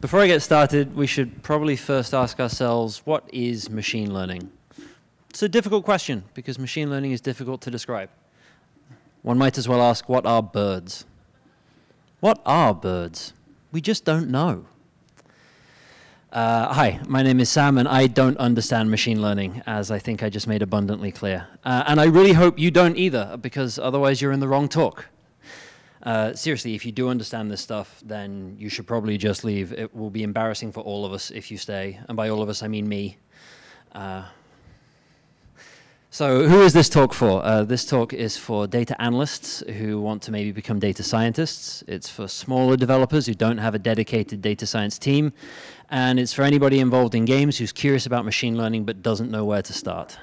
Before I get started, we should probably first ask ourselves, what is machine learning? It's a difficult question because machine learning is difficult to describe. One might as well ask, what are birds? What are birds? We just don't know. Hi, my name is Sam, and I don't understand machine learning, as I think I just made abundantly clear. And I really hope you don't either, because otherwise you're in the wrong talk. Seriously, if you do understand this stuff, then you should probably just leave. It will be embarrassing for all of us if you stay. And by all of us, I mean me. So who is this talk for? This talk is for data analysts who want to maybe become data scientists. It's for smaller developers who don't have a dedicated data science team. And it's for anybody involved in games who's curious about machine learning but doesn't know where to start.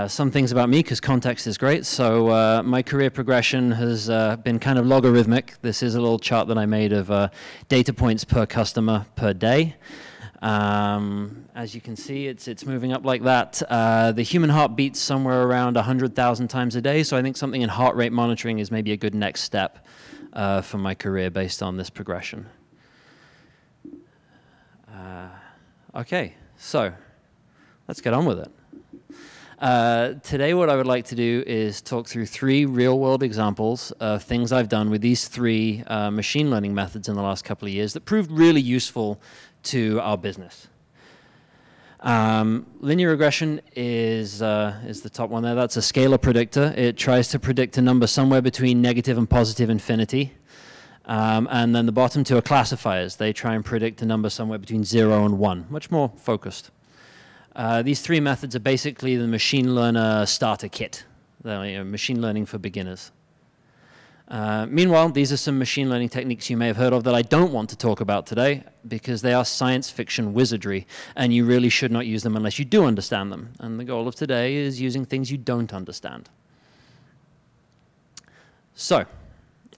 Some things about me, because context is great. So my career progression has been kind of logarithmic. This is a little chart that I made of data points per customer per day. As you can see, it's moving up like that. The human heart beats somewhere around 100,000 times a day, so I think something in heart rate monitoring is maybe a good next step for my career based on this progression. Okay, so let's get on with it. Today what I would like to do is talk through 3 real-world examples of things I've done with these 3 machine learning methods in the last couple of years that proved really useful to our business. Linear regression is the top one there. That's a scalar predictor. It tries to predict a number somewhere between negative and positive infinity. And then the bottom 2 are classifiers. They try and predict a number somewhere between 0 and 1, much more focused. These 3 methods are basically the machine learner starter kit. They're machine learning for beginners. Meanwhile, these are some machine learning techniques you may have heard of that I don't want to talk about today because they are science fiction wizardry, and you really should not use them unless you do understand them. And the goal of today is using things you don't understand. So,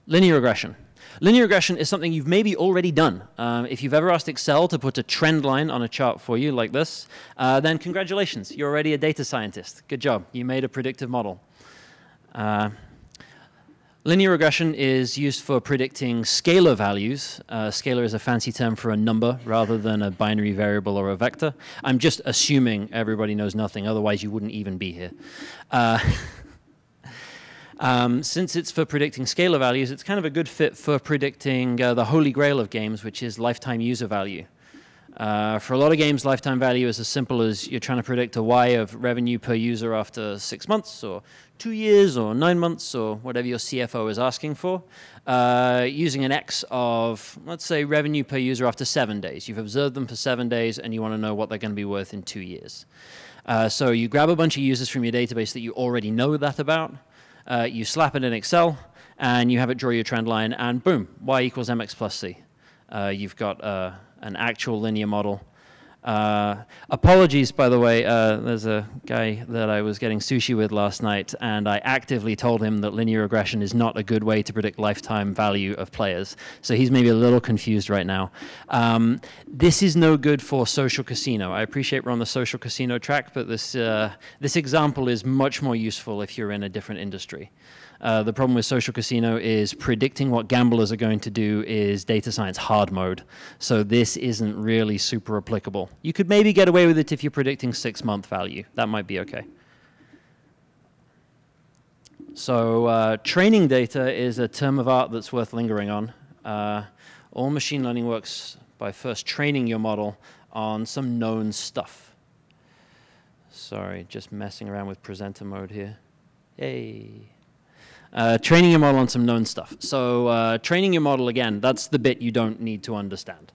linear regression. Linear regression is something you've maybe already done. If you've ever asked Excel to put a trend line on a chart for you like this, then congratulations, you're already a data scientist. Good job, you made a predictive model. Linear regression is used for predicting scalar values. Scalar is a fancy term for a number rather than a binary variable or a vector. I'm just assuming everybody knows nothing, otherwise you wouldn't even be here. Since it's for predicting scalar values, it's kind of a good fit for predicting the holy grail of games, which is lifetime user value. For a lot of games, lifetime value is as simple as you're trying to predict a Y of revenue per user after 6 months, or 2 years, or 9 months, or whatever your CFO is asking for, using an X of, let's say, revenue per user after 7 days. You've observed them for 7 days, and you want to know what they're going to be worth in 2 years. So you grab a bunch of users from your database that you already know that about. You slap it in Excel, and you have it draw your trend line, and boom, Y equals mx plus c. You've got an actual linear model. Apologies, by the way, there's a guy that I was getting sushi with last night, and I actively told him that linear regression is not a good way to predict lifetime value of players. So he's maybe a little confused right now. This is no good for social casino. I appreciate we're on the social casino track, but this example is much more useful if you're in a different industry. The problem with social casino is predicting what gamblers are going to do is data science hard mode. So this isn't really super applicable. You could maybe get away with it if you're predicting 6-month value. That might be okay. So training data is a term of art that's worth lingering on. All machine learning works by first training your model on some known stuff. Sorry, just messing around with presenter mode here. Yay. Training your model on some known stuff. So training your model, again, that's the bit you don't need to understand.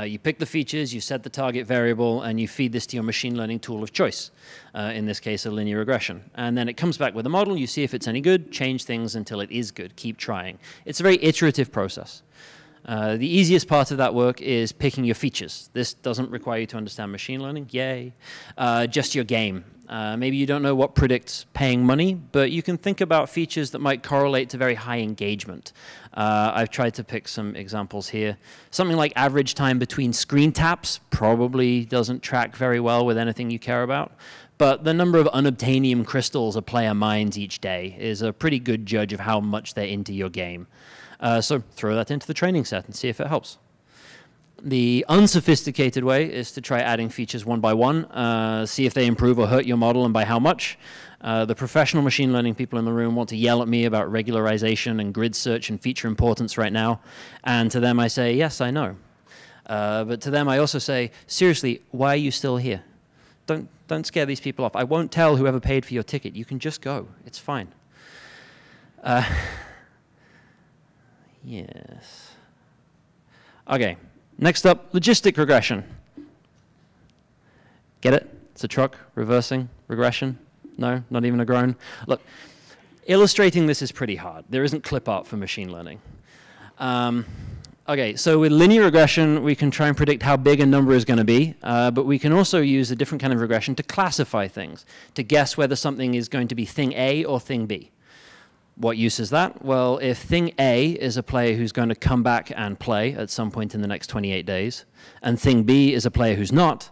You pick the features, you set the target variable, and you feed this to your machine learning tool of choice, in this case, a linear regression. And then it comes back with a model, you see if it's any good, change things until it is good, keep trying. It's a very iterative process. The easiest part of that work is picking your features. This doesn't require you to understand machine learning, yay. Just your game. Maybe you don't know what predicts paying money, but you can think about features that might correlate to very high engagement. I've tried to pick some examples here. Something like average time between screen taps probably doesn't track very well with anything you care about. but the number of unobtainium crystals a player mines each day is a pretty good judge of how much they're into your game. So throw that into the training set and see if it helps. The unsophisticated way is to try adding features one by one, see if they improve or hurt your model and by how much. The professional machine learning people in the room want to yell at me about regularization and grid search and feature importance right now. And to them I say, yes, I know. But to them I also say, seriously, why are you still here? Don't scare these people off. I won't tell whoever paid for your ticket. You can just go. It's fine. Yes. Okay. Next up, logistic regression. Get it? It's a truck, reversing, regression. No, not even a groan. Look, illustrating this is pretty hard. There isn't clip art for machine learning. Okay, so with linear regression, we can try and predict how big a number is going to be, but we can also use a different kind of regression to classify things, to guess whether something is going to be thing A or thing B. What use is that? Well, if thing A is a player who's going to come back and play at some point in the next 28 days, and thing B is a player who's not,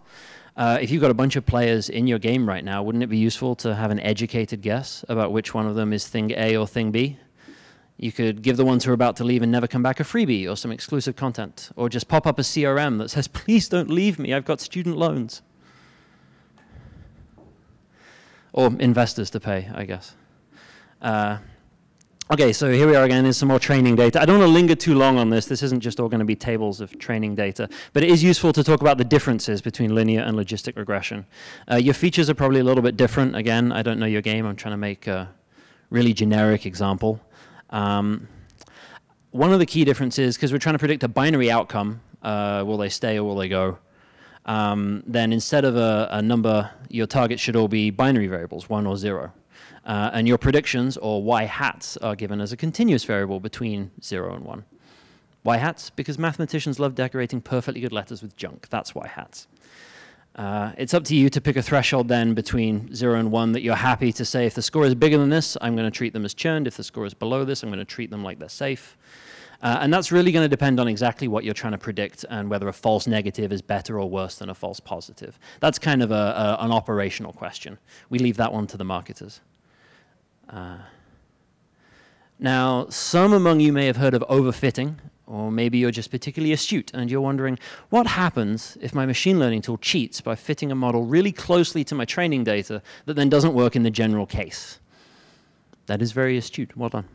if you've got a bunch of players in your game right now, wouldn't it be useful to have an educated guess about which one of them is thing A or thing B? You could give the ones who are about to leave and never come back a freebie or some exclusive content, or just pop up a CRM that says, please don't leave me, I've got student loans. Or investors to pay, I guess. Okay, so here we are again, there's some more training data. I don't want to linger too long on this. This isn't just all going to be tables of training data, but it is useful to talk about the differences between linear and logistic regression. Your features are probably a little bit different. Again, I don't know your game. I'm trying to make a really generic example. One of the key differences, because we're trying to predict a binary outcome, will they stay or will they go, then instead of a number, your targets should all be binary variables, 1 or 0. And your predictions, or y-hats, are given as a continuous variable between 0 and 1. Y-hats, because mathematicians love decorating perfectly good letters with junk. That's y-hats. It's up to you to pick a threshold then between 0 and 1 that you're happy to say, if the score is bigger than this, I'm going to treat them as churned. If the score is below this, I'm going to treat them like they're safe. And that's really going to depend on exactly what you're trying to predict and whether a false negative is better or worse than a false positive. That's kind of an operational question. We leave that one to the marketers. Now, some among you may have heard of overfitting, or maybe you're just particularly astute and you're wondering, what happens if my machine learning tool cheats by fitting a model really closely to my training data that then doesn't work in the general case? That is very astute. Well done.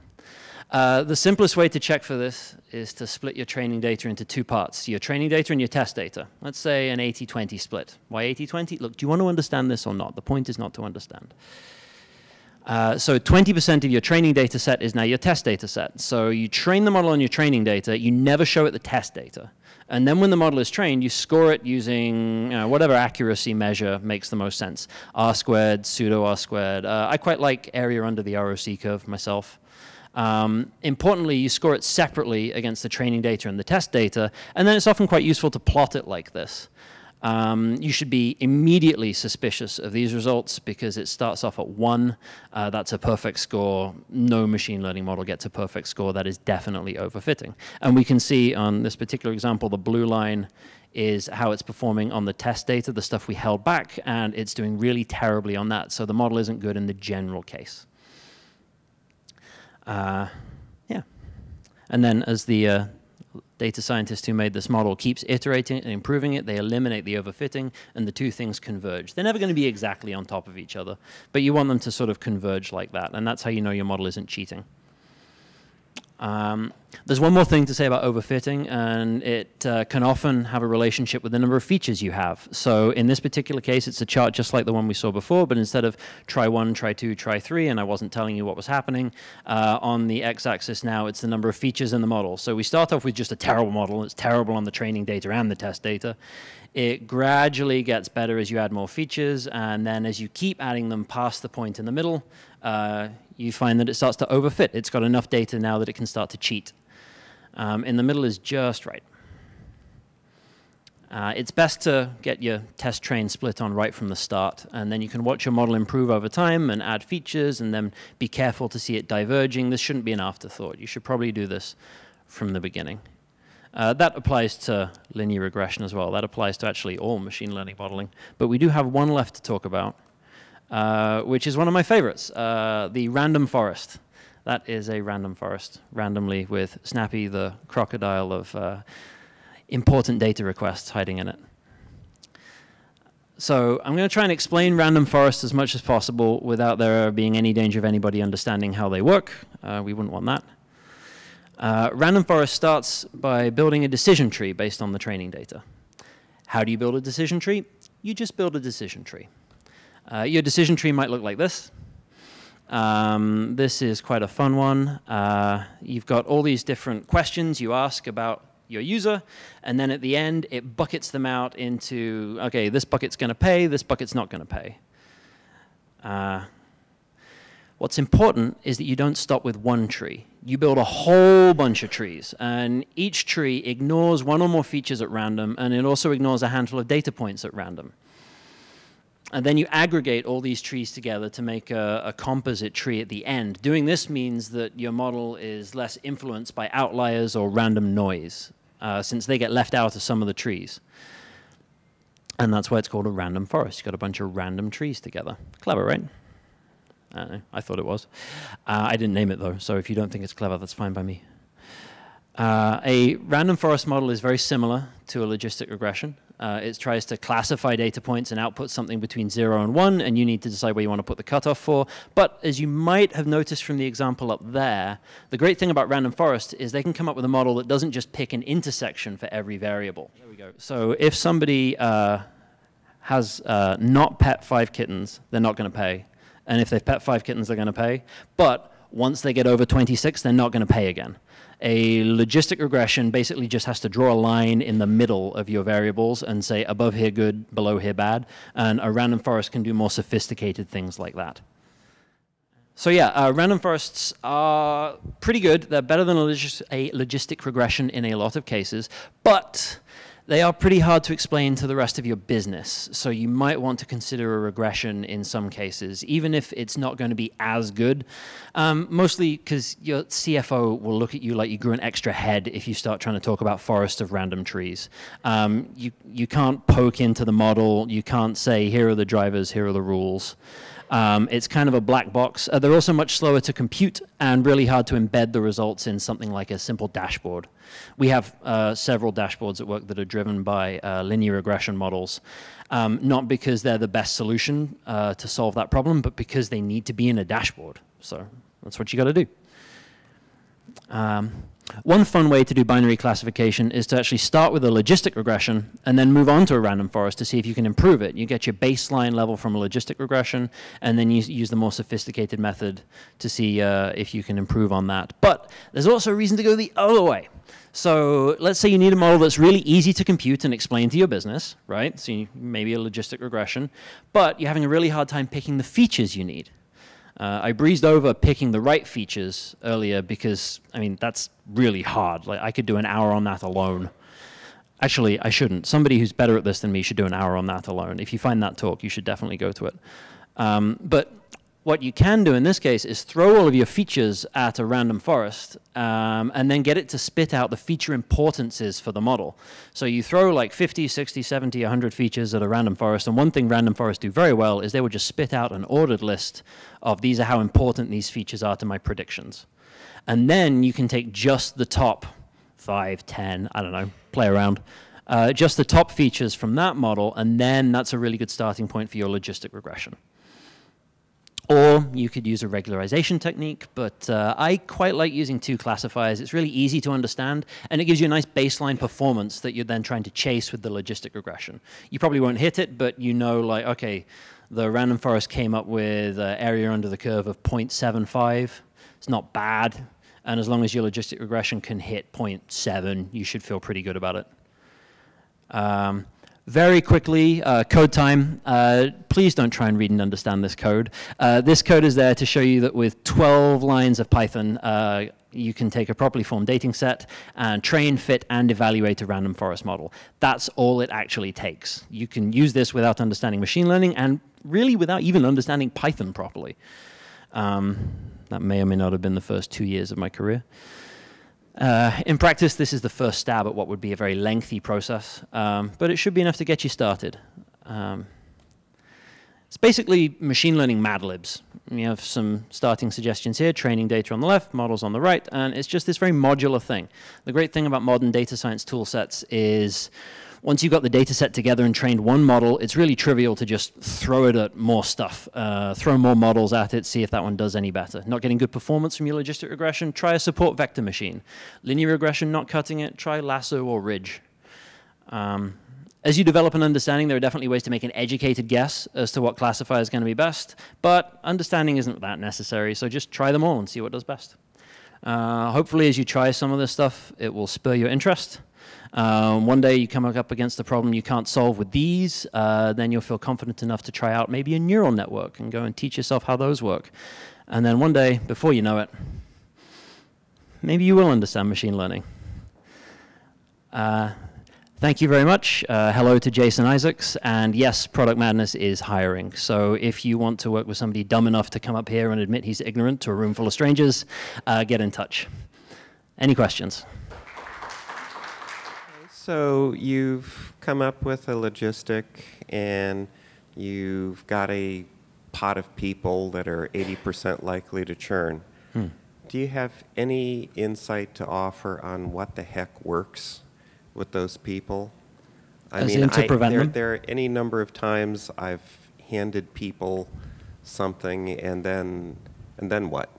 The simplest way to check for this is to split your training data into two parts, your training data and your test data. Let's say an 80-20 split. Why 80-20? Look, do you want to understand this or not? The point is not to understand. So 20% of your training data set is now your test data set. So you train the model on your training data, you never show it the test data. And then when the model is trained, you score it using whatever accuracy measure makes the most sense. R squared, pseudo R squared. I quite like area under the ROC curve myself. Importantly, you score it separately against the training data and the test data, and then it's often quite useful to plot it like this. You should be immediately suspicious of these results because it starts off at 1. That's a perfect score. No machine learning model gets a perfect score. That is definitely overfitting. And we can see on this particular example, the blue line is how it's performing on the test data, the stuff we held back, and it's doing really terribly on that. So the model isn't good in the general case. Yeah. And then as the data scientist who made this model keeps iterating and improving it, they eliminate the overfitting, and the two things converge. They're never going to be exactly on top of each other, but you want them to sort of converge like that, and that's how you know your model isn't cheating. There's one more thing to say about overfitting, and it can often have a relationship with the number of features you have. So in this particular case, it's a chart just like the one we saw before, but instead of try 1, try 2, try 3, and I wasn't telling you what was happening, on the x-axis now, it's the number of features in the model. So we start off with just a terrible model. It's terrible on the training data and the test data. It gradually gets better as you add more features, and then as you keep adding them past the point in the middle, you find that it starts to overfit. It's got enough data now that it can start to cheat. In the middle is just right. It's best to get your test train split on right from the start, and then you can watch your model improve over time and add features, and then be careful to see it diverging. This shouldn't be an afterthought. You should probably do this from the beginning. That applies to linear regression as well. That applies to actually all machine learning modeling. But we do have one left to talk about, which is one of my favorites, the random forest. That is a random forest, randomly with Snappy, the crocodile of important data requests hiding in it. So I'm going to try and explain random forests as much as possible without there being any danger of anybody understanding how they work. We wouldn't want that. Random forest starts by building a decision tree based on the training data. How do you build a decision tree? You just build a decision tree. Your decision tree might look like this. This is quite a fun one. You've got all these different questions you ask about your user, and then at the end, it buckets them out into, okay, this bucket's going to pay, this bucket's not going to pay. What's important is that you don't stop with one tree. You build a whole bunch of trees, and each tree ignores one or more features at random, and it also ignores a handful of data points at random. And then you aggregate all these trees together to make a composite tree at the end. Doing this means that your model is less influenced by outliers or random noise, since they get left out of some of the trees. And that's why it's called a random forest. You've got a bunch of random trees together. Clever, right? I don't know. I thought it was. I didn't name it, though, so if you don't think it's clever, that's fine by me. A random forest model is very similar to a logistic regression. It tries to classify data points and output something between 0 and 1, and you need to decide where you want to put the cutoff for. But as you might have noticed from the example up there, the great thing about random forest is they can come up with a model that doesn't just pick an intersection for every variable. There we go. So if somebody has not pet 5 kittens, they're not going to pay. And if they've pet 5 kittens, they're going to pay. But once they get over 26, they're not going to pay again. A logistic regression basically just has to draw a line in the middle of your variables and say above here good, below here bad. And a random forest can do more sophisticated things like that. So yeah, random forests are pretty good. They're better than a logistic regression in a lot of cases. But they are pretty hard to explain to the rest of your business, so you might want to consider a regression in some cases, even if it's not going to be as good, mostly because your CFO will look at you like you grew an extra head if you start trying to talk about forests of random trees. You can't poke into the model, you can't say, here are the drivers, here are the rules. It's kind of a black box. They're also much slower to compute and really hard to embed the results in something like a simple dashboard. We have several dashboards at work that are driven by linear regression models, not because they're the best solution to solve that problem, but because they need to be in a dashboard. So that's what you got to do. One fun way to do binary classification is to actually start with a logistic regression and then move on to a random forest to see if you can improve it. You get your baseline level from a logistic regression, and then you use the more sophisticated method to see if you can improve on that. But there's also a reason to go the other way. So let's say you need a model that's really easy to compute and explain to your business, right? So maybe a logistic regression, but you're having a really hard time picking the features you need. I breezed over picking the right features earlier because, I mean, that's really hard. Like, I could do an hour on that alone. Actually, I shouldn't. Somebody who's better at this than me should do an hour on that alone. If you find that talk, you should definitely go to it. But what you can do in this case is throw all of your features at a random forest and then get it to spit out the feature importances for the model. So you throw like 50, 60, 70, 100 features at a random forest, and one thing random forests do very well is they will just spit out an ordered list of these are how important these features are to my predictions. And then you can take just the top 5, 10, I don't know, play around, just the top features from that model, and then that's a really good starting point for your logistic regression. Or you could use a regularization technique, but I quite like using 2 classifiers. It's really easy to understand, and it gives you a nice baseline performance that you're then trying to chase with the logistic regression. You probably won't hit it, but you know, like, okay, the random forest came up with an area under the curve of 0.75. It's not bad, and as long as your logistic regression can hit 0.7, you should feel pretty good about it. Very quickly, code time. Please don't try and read and understand this code. This code is there to show you that with 12 lines of Python, you can take a properly formed dating set and train, fit, and evaluate a random forest model. That's all it actually takes. You can use this without understanding machine learning and really without even understanding Python properly. That may or may not have been the first 2 years of my career. In practice, this is the first stab at what would be a very lengthy process, but it should be enough to get you started. It's basically machine learning Mad Libs. We have some starting suggestions here, training data on the left, models on the right, and it's just this very modular thing. The great thing about modern data science tool sets is once you've got the data set together and trained one model, it's really trivial to just throw it at more stuff, throw more models at it, see if that one does any better. Not getting good performance from your logistic regression, try a support vector machine. Linear regression, not cutting it, try Lasso or Ridge. As you develop an understanding, there are definitely ways to make an educated guess as to what classifier is going to be best, but understanding isn't that necessary, so just try them all and see what does best. Hopefully, as you try some of this stuff, it will spur your interest. One day you come up against a problem you can't solve with these, then you'll feel confident enough to try out maybe a neural network and go and teach yourself how those work. And then one day, before you know it, maybe you will understand machine learning. Thank you very much. Hello to Jason Isaacs. And yes, Product Madness is hiring. So if you want to work with somebody dumb enough to come up here and admit he's ignorant to a room full of strangers, get in touch. Any questions? So you've come up with a logistic, and you've got a pot of people that are 80% likely to churn. Do you have any insight to offer on what the heck works with those people? I mean, there are any number of times I've handed people something, and then what?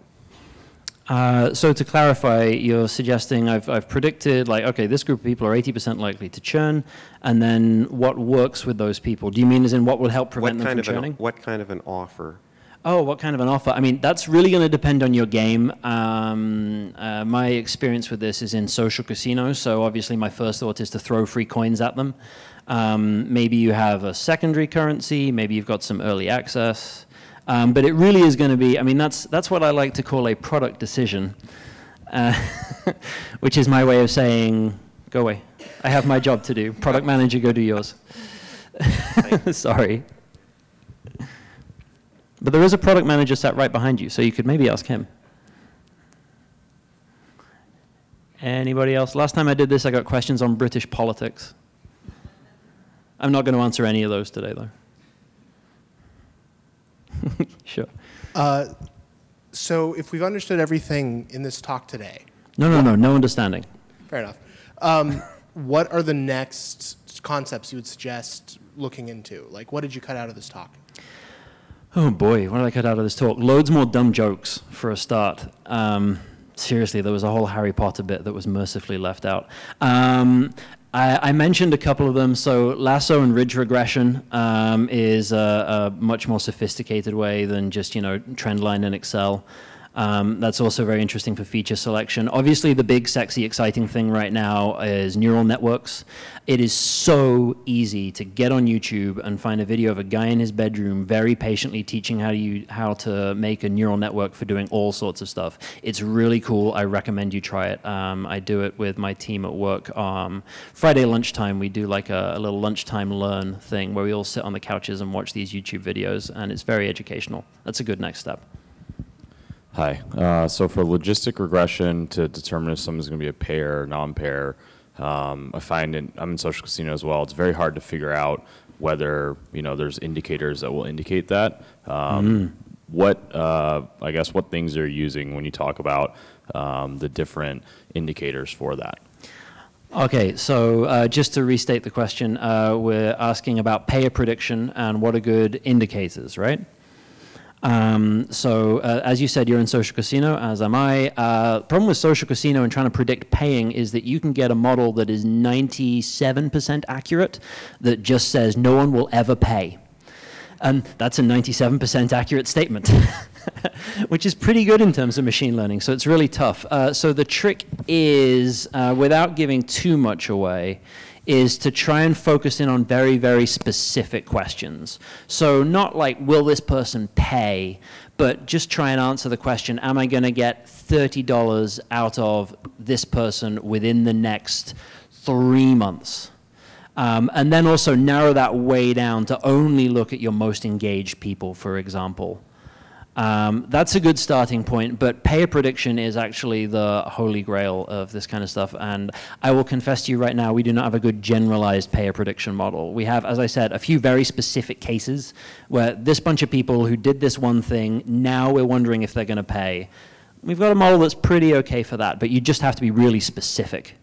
So to clarify, you're suggesting I've predicted, like, okay, this group of people are 80% likely to churn, and then what works with those people? Do you mean as in what will help prevent them from churning? What kind of an offer? Oh, what kind of an offer? I mean, that's really going to depend on your game. My experience with this is in social casinos, so obviously my first thought is to throw free coins at them. Maybe you have a secondary currency, maybe you've got some early access. But it really is going to be, I mean, that's what I like to call a product decision, which is my way of saying, go away. I have my job to do. Product manager, go do yours. Sorry. But there is a product manager sat right behind you, so you could maybe ask him. Anybody else? Last time I did this, I got questions on British politics. I'm not going to answer any of those today, though. Sure. So if we've understood everything in this talk today. No understanding. Fair enough. What are the next concepts you would suggest looking into? Like, what did you cut out of this talk? Oh boy, what did I cut out of this talk? Loads more dumb jokes for a start. Seriously, there was a whole Harry Potter bit that was mercifully left out. I mentioned a couple of them. So Lasso and Ridge regression is a much more sophisticated way than just, trend line in Excel. That's also very interesting for feature selection. Obviously, the big, sexy, exciting thing right now is neural networks. It is so easy to get on YouTube and find a video of a guy in his bedroom very patiently teaching how to make a neural network for doing all sorts of stuff. It's really cool. I recommend you try it. I do it with my team at work. Friday lunchtime, we do like a little lunchtime learn thing where we all sit on the couches and watch these YouTube videos, and it's very educational. That's a good next step. Hi. So for logistic regression to determine if someone's going to be a pair or non-pair, I find I'm in social casino as well. It's very hard to figure out whether there's indicators that will indicate that. What I guess what things are you using when you talk about the different indicators for that? Okay, so just to restate the question, we're asking about payer prediction and what are good indicators, right? As you said, you're in social casino, as am I. Problem with social casino and trying to predict paying is that you can get a model that is 97% accurate that just says no one will ever pay. And that's a 97% accurate statement, which is pretty good in terms of machine learning. So it's really tough. So the trick is, without giving too much away, is to try and focus in on very, very specific questions. So not like, will this person pay, but just try and answer the question, am I going to get $30 out of this person within the next 3 months? And then also narrow that way down to only look at your most engaged people, for example. That's a good starting point, but payer prediction is actually the holy grail of this kind of stuff. And I will confess to you right now, we do not have a good generalized payer prediction model. We have, as I said, a few very specific cases where this bunch of people who did this one thing, now we're wondering if they're going to pay. We've got a model that's pretty okay for that, but you just have to be really specific.